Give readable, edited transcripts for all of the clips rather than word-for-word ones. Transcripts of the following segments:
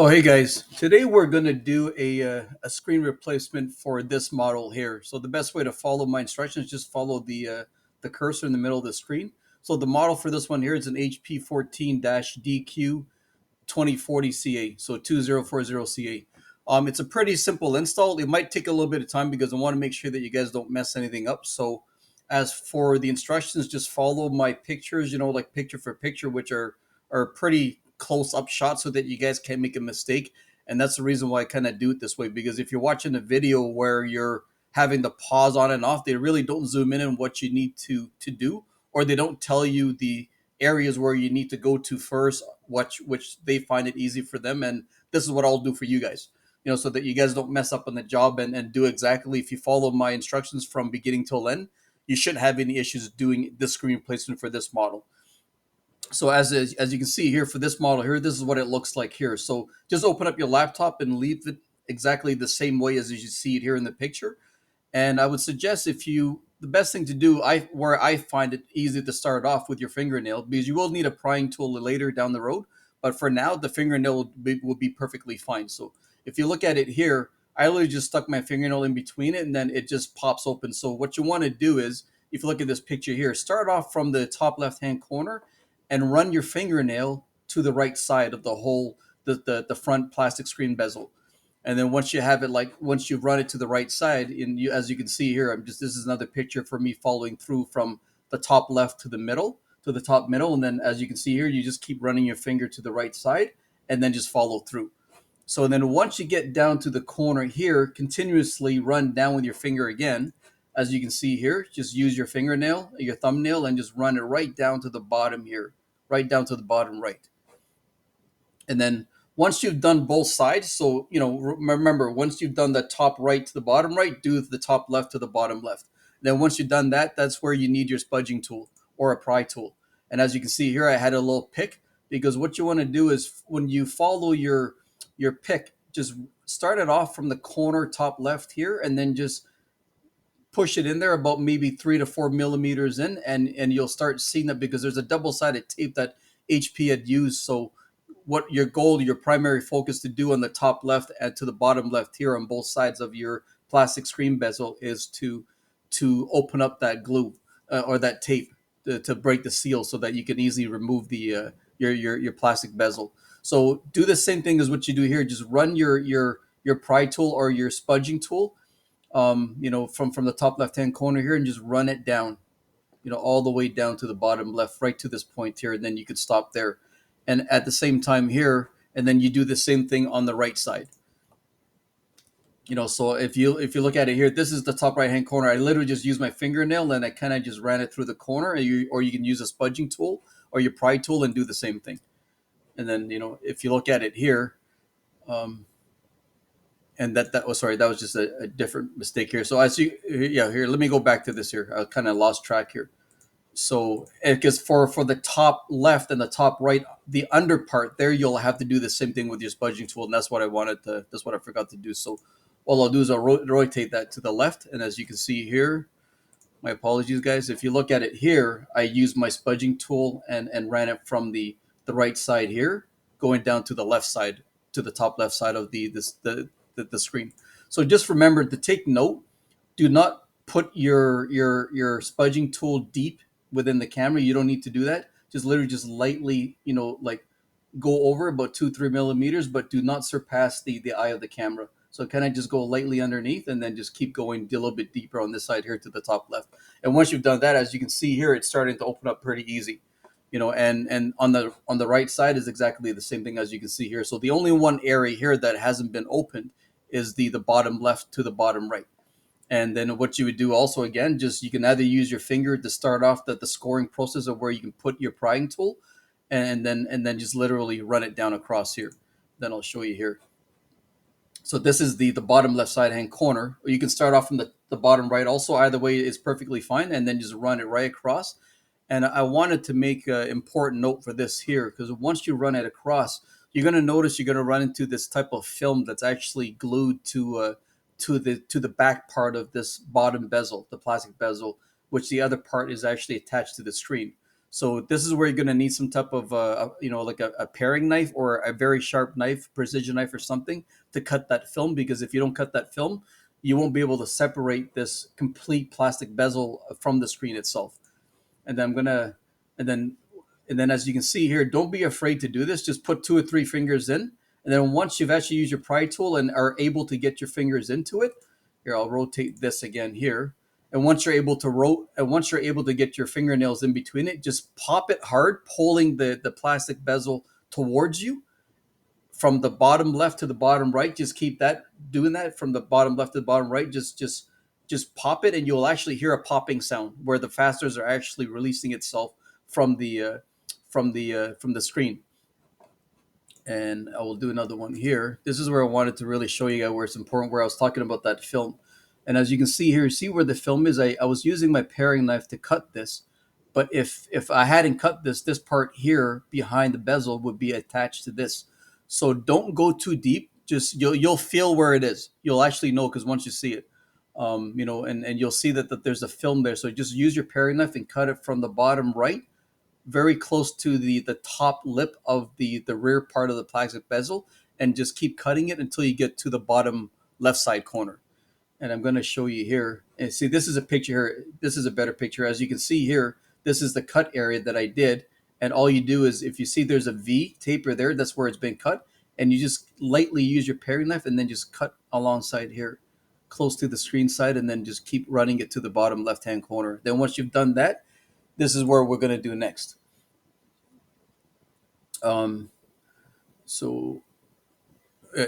Oh, hey guys. Today we're going to do a screen replacement for this model here. So the best way to follow my instructions, just follow the cursor in the middle of the screen. So the model for this one here is an HP 14-DQ 2040 CA, so 2040 CA. It's a pretty simple install. It might take a little bit of time because I want to make sure that you guys don't mess anything up. So as for the instructions, just follow my pictures, like picture for picture, which are pretty close up shots so that you guys can't make a mistake. And that's the reason why I kind of do it this way, because if you're watching a video where you're having the pause on and off, they really don't zoom in on what you need to do, or they don't tell you the areas where you need to go to first, which they find it easy for them. And this is what I'll do for you guys, so that you guys don't mess up on the job, and do exactly, if you follow my instructions from beginning till end, you shouldn't have any issues doing this screen replacement for this model. So as you can see here for this model here, this is what it looks like here. So just open up your laptop and leave it exactly the same way as you see it here in the picture. And I would suggest, if you the best thing to do, where I find it easy to start off with your fingernail, because you will need a prying tool later down the road. But for now, the fingernail will be perfectly fine. So if you look at it here, I literally just stuck my fingernail in between it, and then it just pops open. So what you want to do is, if you look at this picture here, start off from the top left hand corner and run your fingernail to the right side of the whole the front plastic screen bezel. And then once you have it, like once you've run it to the right side, as you can see here, this is another picture for me following through from the top left to the middle, to the top middle. And then as you can see here, you just keep running your finger to the right side and then just follow through. So then once you get down to the corner here, continuously run down with your finger again. As you can see here, just use your fingernail, your thumbnail, and just run it right down to the bottom here, right down to the bottom right. And then once you've done both sides, so remember, once you've done the top right to the bottom right, do the top left to the bottom left. Then once you've done that, that's where you need your spudging tool or a pry tool. And as you can see here, I had a little pick, because what you want to do is, when you follow your pick, just start it off from the corner top left here, and then just push it in there about maybe 3 to 4 millimeters in, and you'll start seeing that, because there's a double-sided tape that HP had used. So what your goal, your primary focus to do on the top left and to the bottom left here on both sides of your plastic screen bezel is to open up that glue, or that tape, to break the seal, so that you can easily remove the your plastic bezel. So do the same thing as what you do here. Just run your pry tool or your spudging tool, from the top left hand corner here, and just run it down, all the way down to the bottom left, right to this point here, and then you could stop there. And at the same time here, and then you do the same thing on the right side. So if you look at it here, this is the top right hand corner. I literally just used my fingernail, and I kind of just ran it through the corner, or you can use a spudging tool or your pry tool and do the same thing. And then if you look at it here, um, and that was, sorry, that was just a different mistake here. So as you yeah, here, let me go back to this here. I kind of lost track here. So because for the top left and the top right, the under part there, you'll have to do the same thing with your spudging tool, and that's what I forgot to do. So all I'll do is I'll rotate that to the left, and as you can see here, my apologies guys, if you look at it here, I used my spudging tool and ran it from the right side here, going down to the left side, to the top left side of the screen. So just remember to take note, do not put your spudging tool deep within the camera. You don't need to do that. Just literally just lightly, like go over about 2-3 millimeters, but do not surpass the eye of the camera. So kind of just go lightly underneath, and then just keep going a little bit deeper on this side here to the top left. And once you've done that, as you can see here, it's starting to open up pretty easy. And on the right side is exactly the same thing as you can see here. So the only one area here that hasn't been opened is the bottom left to the bottom right. And then what you would do also, again, just you can either use your finger to start off the scoring process of where you can put your prying tool, and then just literally run it down across here. Then I'll show you here. So this is the bottom left side hand corner. Or you can start off from the bottom right also. Either way is perfectly fine, and then just run it right across. And I wanted to make an important note for this here, because once you run it across, you're going to notice you're going to run into this type of film that's actually glued to the back part of this bottom bezel, the plastic bezel, which the other part is actually attached to the screen. So this is where you're going to need some type of, like a paring knife or a very sharp knife, precision knife or something to cut that film. Because if you don't cut that film, you won't be able to separate this complete plastic bezel from the screen itself. And then I'm gonna, and then, and then as you can see here, don't be afraid to do this. Just put 2 or 3 fingers in, and then once you've actually used your pry tool and are able to get your fingers into it, here I'll rotate this again here. And once you're able to and once you're able to get your fingernails in between it, just pop it hard, pulling the plastic bezel towards you from the bottom left to the bottom right. Just keep that doing that from the bottom left to the bottom right. Just pop it, and you'll actually hear a popping sound where the fasteners are actually releasing itself from the screen. And I will do another one here. This is where I wanted to really show you guys where it's important, where I was talking about that film. And as you can see here, see where the film is? I was using my paring knife to cut this, but if I hadn't cut this part here behind the bezel would be attached to this. So don't go too deep. Just you'll feel where it is. You'll actually know because once you see it, and you'll see that there's a film there. So just use your paring knife and cut it from the bottom right, very close to the top lip of the rear part of the plastic bezel, and just keep cutting it until you get to the bottom left side corner. And I'm going to show you here. And see, this is a picture here. This is a better picture. As you can see here, this is the cut area that I did. And all you do is, if you see there's a V taper there, that's where it's been cut. And you just lightly use your paring knife and then just cut alongside here, close to the screen side, and then just keep running it to the bottom left-hand corner. Then once you've done that, this is where we're going to do next. Um, so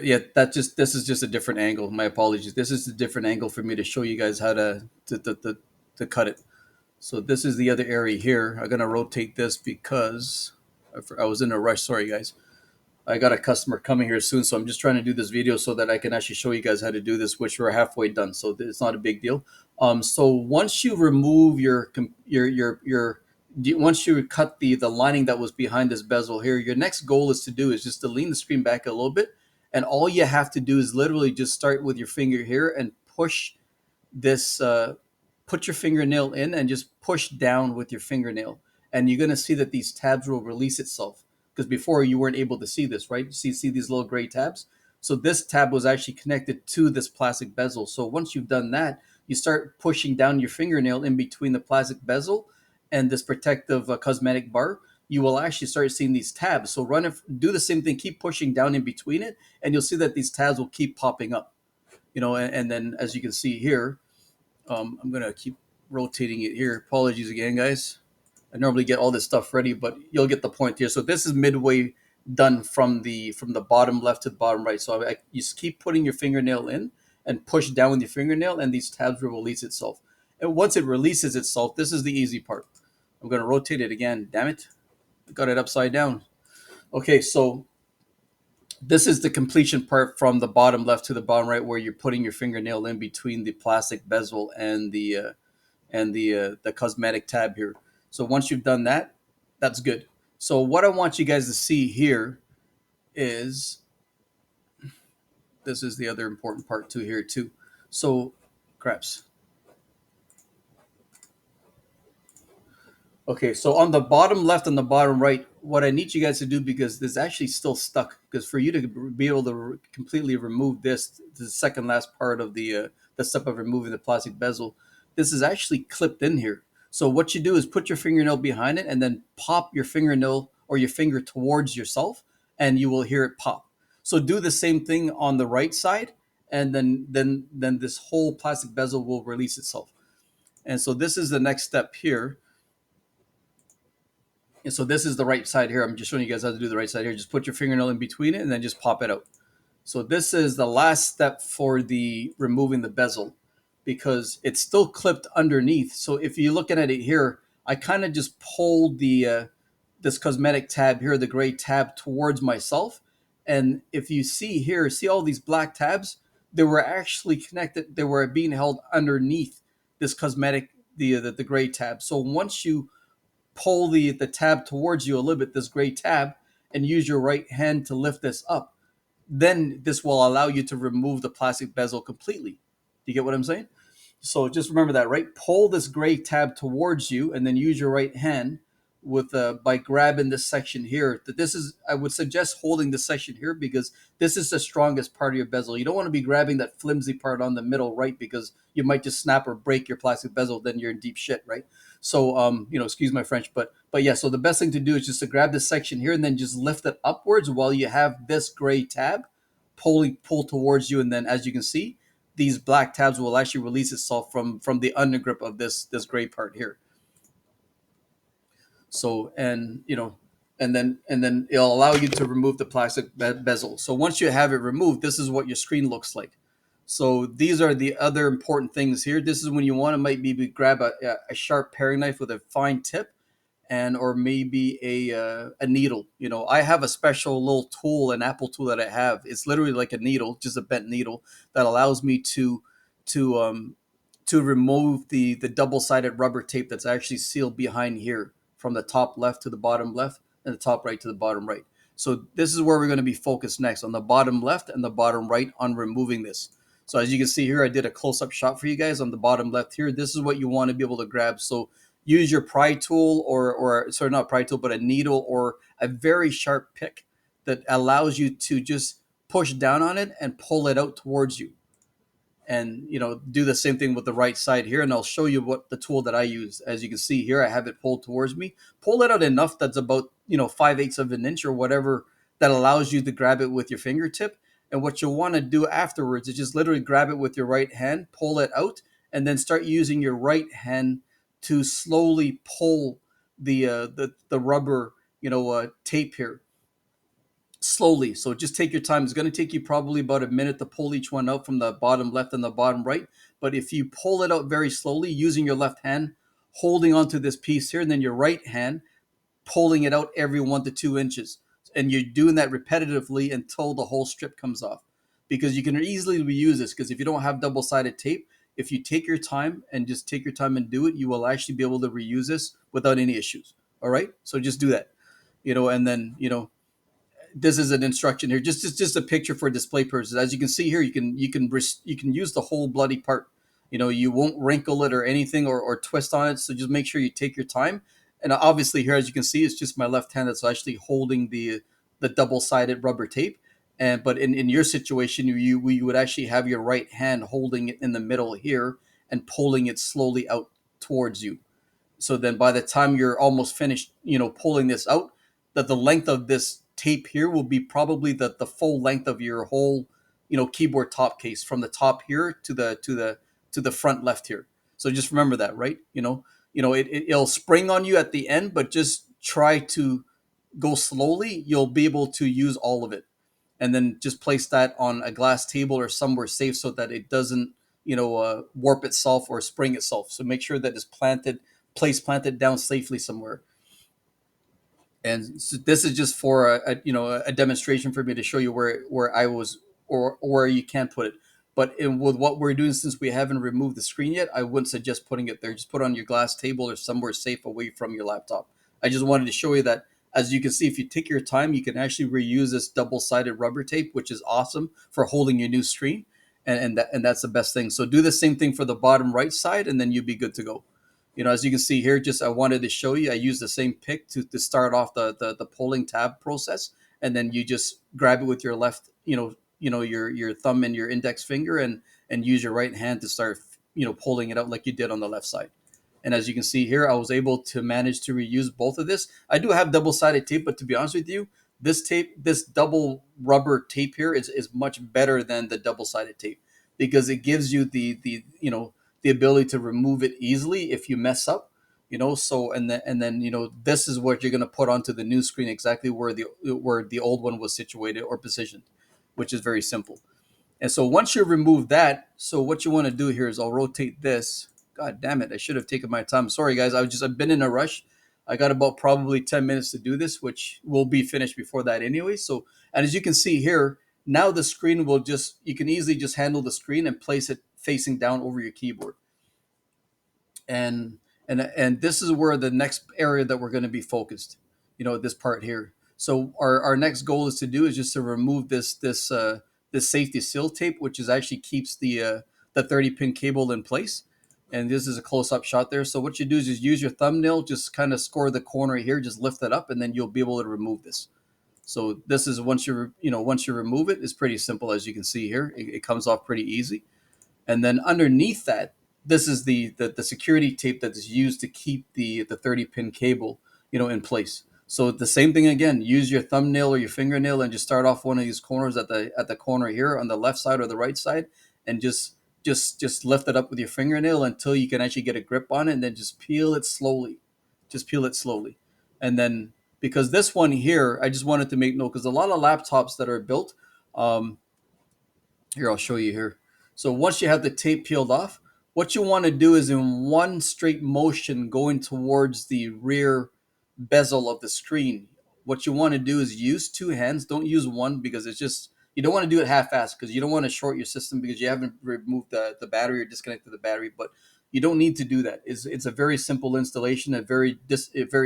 yeah, this is just a different angle. My apologies. This is a different angle for me to show you guys how to cut it. So this is the other area here. I'm gonna rotate this because I was in a rush. Sorry, guys. I got a customer coming here soon, so I'm just trying to do this video so that I can actually show you guys how to do this, which we're halfway done. So it's not a big deal. So once you remove once you cut the lining that was behind this bezel here, your next goal is just to lean the screen back a little bit, and all you have to do is literally just start with your finger here and push this. Put your fingernail in and just push down with your fingernail, and you're gonna see that these tabs will release itself. Because before you weren't able to see this, right? See these little gray tabs. So this tab was actually connected to this plastic bezel. So once you've done that, you start pushing down your fingernail in between the plastic bezel and this protective cosmetic bar. You will actually start seeing these tabs. So do the same thing, keep pushing down in between it, and you'll see that these tabs will keep popping up. And then as you can see here, I'm gonna keep rotating it here. Apologies again, guys. I normally get all this stuff ready, but you'll get the point here. So this is midway done from the bottom left to the bottom right. So you just keep putting your fingernail in and push down with your fingernail, and these tabs will release itself. And once it releases itself, this is the easy part. I'm going to rotate it again. Damn it. I got it upside down. Okay, so this is the completion part from the bottom left to the bottom right, where you're putting your fingernail in between the plastic bezel and the cosmetic tab here. So once you've done that, that's good. So what I want you guys to see here is, this is the other important part too here too. So craps. Okay, so on the bottom left and the bottom right, what I need you guys to do, because this is actually still stuck, because for you to be able to completely remove this, the second last part of the step of removing the plastic bezel, this is actually clipped in here. So what you do is put your fingernail behind it and then pop your fingernail or your finger towards yourself, and you will hear it pop. So do the same thing on the right side, and then this whole plastic bezel will release itself. And so this is the next step here. And so this is the right side here. I'm just showing you guys how to do the right side here. Just put your fingernail in between it and then just pop it out. So this is the last step for the removing the bezel, because it's still clipped underneath. So if you're looking at it here, I kind of just pulled this cosmetic tab here, the gray tab, towards myself. And if you see here, see all these black tabs? They were actually connected. They were being held underneath this cosmetic, the gray tab. So once you pull the tab towards you a little bit, this gray tab, and use your right hand to lift this up, then this will allow you to remove the plastic bezel completely. Do you get what I'm saying? So just remember that, right? Pull this gray tab towards you and then use your right hand by grabbing this section here. That this is, I would suggest holding this section here because this is the strongest part of your bezel. You don't want to be grabbing that flimsy part on the middle right, because you might just snap or break your plastic bezel. Then you're in deep shit, right? So excuse my French, but yeah. So the best thing to do is just to grab this section here and then just lift it upwards while you have this gray tab pull towards you, and then as you can see, these black tabs will actually release itself from the undergrip of this gray part here. So, and then it'll allow you to remove the plastic bezel. So once you have it removed, this is what your screen looks like. So these are the other important things here. This is when you want to might maybe grab a sharp paring knife with a fine tip, and or maybe a needle. I have a special little tool, an Apple tool that I have. It's literally like a needle, just a bent needle that allows me to um to remove the double sided rubber tape that's actually sealed behind here, from the top left to the bottom left and the top right to the bottom right. So this is where we're going to be focused next, on the bottom left and the bottom right, on removing this. So as you can see here, I did a close-up shot for you guys on the bottom left here. This is what you want to be able to grab. So use your pry tool, or sorry, not pry tool, but a needle or a very sharp pick that allows you to just push down on it and pull it out towards you. And do the same thing with the right side here, and I'll show you what the tool that I use. As you can see here, I have it pulled towards me. Pull it out enough that's about 5/8 of an inch or whatever, that allows you to grab it with your fingertip. And what you'll want to do afterwards is just literally grab it with your right hand, pull it out, and then start using your right hand to slowly pull the rubber tape here slowly. So just take your time. It's going to take you probably about a minute to pull each one out from the bottom left and the bottom right. But if you pull it out very slowly using your left hand, holding onto this piece here, and then your right hand pulling it out every 1 to 2 inches. And you're doing that repetitively until the whole strip comes off. Because you can easily reuse this, because if you don't have double-sided tape, if you take your time and just take your time and do it, you will actually be able to reuse this without any issues. All right? So just do that. And then, this is an instruction here, just a picture for display purposes. As you can see here, you can use the whole bloody part. You won't wrinkle it or anything, or twist on it. So just make sure you take your time. And obviously here, as you can see, it's just my left hand that's actually holding the double sided rubber tape. But in your situation, you would actually have your right hand holding it in the middle here and pulling it slowly out towards you. So then by the time you're almost finished, pulling this out, that the length of this tape here will be probably the full length of your whole, keyboard top case, from the top here to the front left here. So just remember that, right? It'll spring on you at the end, but just try to go slowly. You'll be able to use all of it, and then just place that on a glass table or somewhere safe so that it doesn't, warp itself or spring itself. So make sure that it's planted down safely somewhere. And so this is just for a demonstration for me to show you where I was, or where you can put it. But with what we're doing, since we haven't removed the screen yet, I wouldn't suggest putting it there. Just put it on your glass table or somewhere safe away from your laptop. I just wanted to show you that, as you can see, if you take your time, you can actually reuse this double-sided rubber tape, which is awesome for holding your new screen. And that's the best thing. So do the same thing for the bottom right side, and then you'll be good to go. As you can see here, just I wanted to show you, I used the same pick to start off the pulling tab process. And then you just grab it with your left, your thumb and your index finger, and use your right hand to start, pulling it out like you did on the left side. And as you can see here, I was able to manage to reuse both of this. I do have double-sided tape, but to be honest with you, this double rubber tape here is much better than the double-sided tape, because it gives you the ability to remove it easily if you mess up. So and then this is what you're going to put onto the new screen, exactly where the old one was situated or positioned, which is very simple. And so once you remove that, so what you want to do here is, I'll rotate this. God damn it, I should have taken my time. Sorry guys, I've been in a rush. I got about probably 10 minutes to do this, which will be finished before that anyway. So, and as you can see here, now the screen will you can easily just handle the screen and place it facing down over your keyboard. And this is where the next area that we're going to be focused, this part here. So our next goal is just to remove this safety seal tape, which is actually keeps the 30 pin cable in place. And this is a close-up shot there. So what you do is just use your thumbnail, just kind of score the corner here, just lift it up, and then you'll be able to remove this. So this is once you remove it, it's pretty simple, as you can see here. It comes off pretty easy. And then underneath that, this is the security tape that is used to keep the 30 pin cable, in place. So the same thing again, use your thumbnail or your fingernail and just start off one of these corners at the corner here on the left side or the right side, and just lift it up with your fingernail until you can actually get a grip on it, and then just peel it slowly. Just peel it slowly. And then, because this one here, I just wanted to make note, because a lot of laptops that are built, um, here, I'll show you here. So once you have the tape peeled off, what you want to do is in one straight motion going towards the rear bezel of the screen. What you want to do is use two hands. Don't use one, because it's just, you don't want to do it half-assed, because you don't want to short your system because you haven't removed the battery or disconnected the battery. But you don't need to do that. It's a very simple installation, a very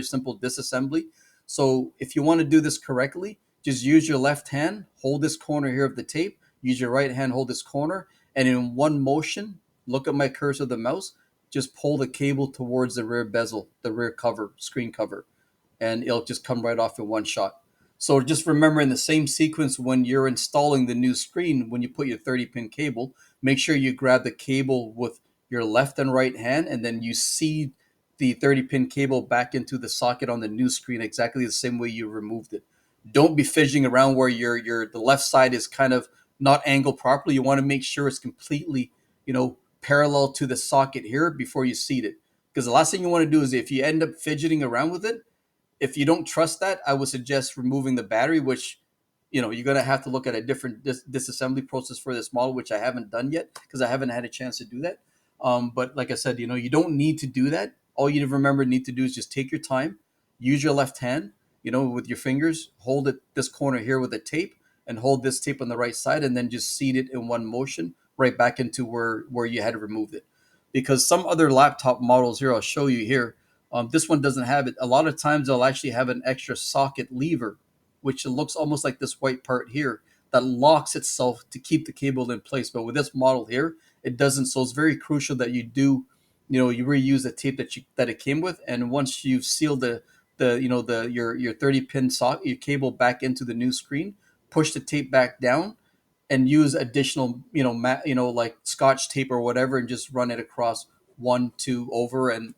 simple disassembly. So if you want to do this correctly, just use your left hand, hold this corner here of the tape, use your right hand, hold this corner, and in one motion, look at my cursor of the mouse, just pull the cable towards the rear bezel, the rear cover, screen cover, and it'll just come right off in one shot. So just remember, in the same sequence, when you're installing the new screen, when you put your 30 pin cable, make sure you grab the cable with your left and right hand, and then you seed the 30 pin cable back into the socket on the new screen exactly the same way you removed it. Don't be fidgeting around where the left side is kind of not angled properly. You want to make sure it's completely, parallel to the socket here before you seat it. Because the last thing you want to do is, if you end up fidgeting around with it, if you don't trust that, I would suggest removing the battery, which, you're going to have to look at a different disassembly process for this model, which I haven't done yet because I haven't had a chance to do that. But like I said, you don't need to do that. All you need to do is just take your time, use your left hand, with your fingers, hold it this corner here with a tape, and hold this tape on the right side, and then just seat it in one motion right back into where you had removed it. Because some other laptop models here, I'll show you here, this one doesn't have it. A lot of times they'll actually have an extra socket lever, which looks almost like this white part here, that locks itself to keep the cable in place. But with this model here, it doesn't. So it's very crucial that you reuse the tape that it came with. And once you've sealed your 30 pin socket, your cable back into the new screen, push the tape back down, and use additional, like Scotch tape or whatever, and just run it across one, two, over, and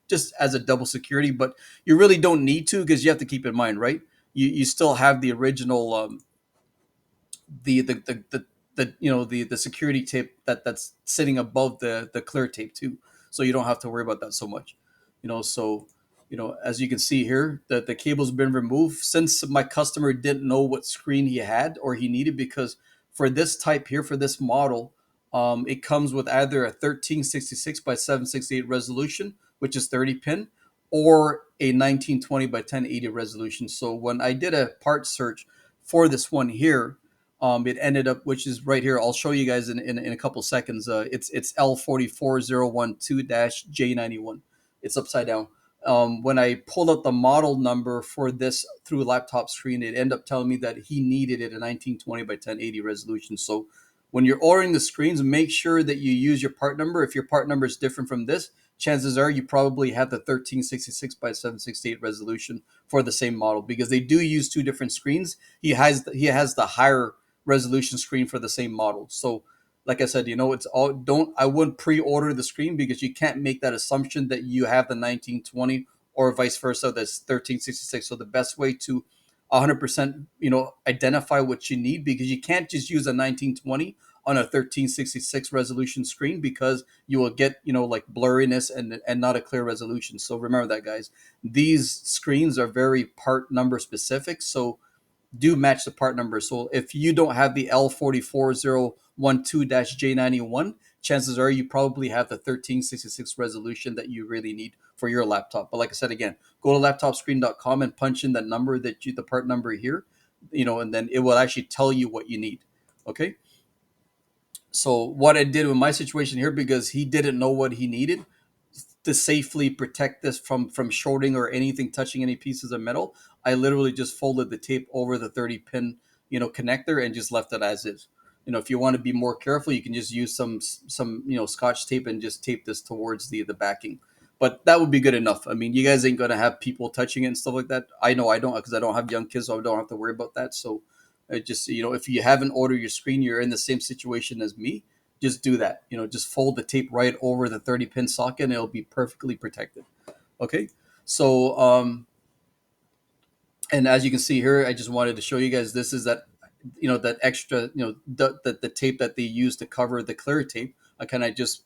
just as a double security. But you really don't need to, because you have to keep in mind, right? You still have the original, the security tape that's sitting above the clear tape too, so you don't have to worry about that so much. So as you can see here, that the cable's been removed, since my customer didn't know what screen he had or he needed. Because for this type here, for this model, it comes with either a 1366 by 768 resolution, which is 30 pin, or a 1920 by 1080 resolution. So when I did a part search for this one here, it ended up, which is right here. I'll show you guys in a couple seconds. It's L44012-J91. It's upside down. When I pulled up the model number for this through a laptop screen, it ended up telling me that he needed it a 1920 by 1080 resolution. So when you're ordering the screens, make sure that you use your part number. If your part number is different from this, chances are you probably have the 1366 by 768 resolution for the same model, because they do use two different screens. He has the higher resolution screen for the same model. So like I said, it's all, don't, I wouldn't pre-order the screen, because you can't make that assumption that you have the 1920 or vice versa, that's 1366. So the best way to 100%, identify what you need, because you can't just use a 1920 on a 1366 resolution screen, because you will get, like blurriness and not a clear resolution. So remember that, guys. These screens are very part number specific. So do match the part number. So if you don't have the L44012-J91, chances are you probably have the 1366 resolution that you really need for your laptop. But like I said, again, go to laptopscreen.com and punch in that number, the part number here, and then it will actually tell you what you need. Okay. So what I did with my situation here, because he didn't know what he needed to safely protect this from shorting or anything touching any pieces of metal, I literally just folded the tape over the 30 pin, connector, and just left it as is. if you want to be more careful, you can just use some scotch tape and just tape this towards the backing. But that would be good enough. I mean, you guys ain't gonna have people touching it and stuff like that. I know I don't, because I don't have young kids, so I don't have to worry about that. So it just, if you haven't ordered your screen, you're in the same situation as me. Just do that. Just fold the tape right over the 30-pin socket, and it'll be perfectly protected. Okay. So and as you can see here, I just wanted to show you guys, this is that, that extra, the tape that they use to cover the clear tape. I kind of just,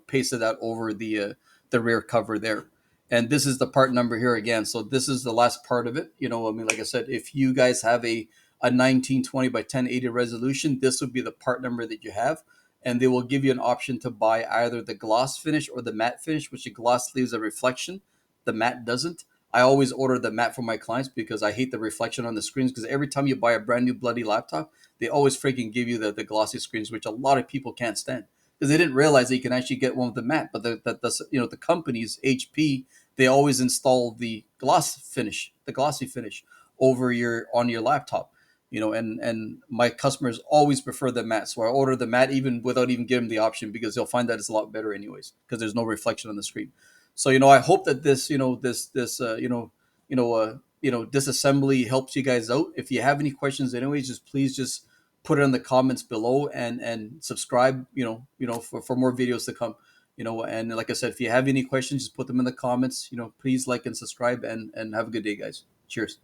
pasted that over the rear cover there. And this is the part number here again. So this is the last part of it. I mean, like I said, if you guys have a 1920 by 1080 resolution, this would be the part number that you have. And they will give you an option to buy either the gloss finish or the matte finish, which the gloss leaves a reflection, the matte doesn't. I always order the matte for my clients because I hate the reflection on the screens. Because every time you buy a brand new bloody laptop, they always freaking give you the glossy screens, which a lot of people can't stand because they didn't realize that you can actually get one with the matte. But the companies, HP, they always install the glossy finish over on your laptop. And my customers always prefer the matte, so I order the matte even without even giving them the option, because they'll find that it's a lot better anyways because there's no reflection on the screen. So I hope that this disassembly helps you guys out. If you have any questions, anyways, just put it in the comments below, and subscribe. For more videos to come. And like I said, if you have any questions, just put them in the comments. Please like and subscribe, and have a good day, guys. Cheers.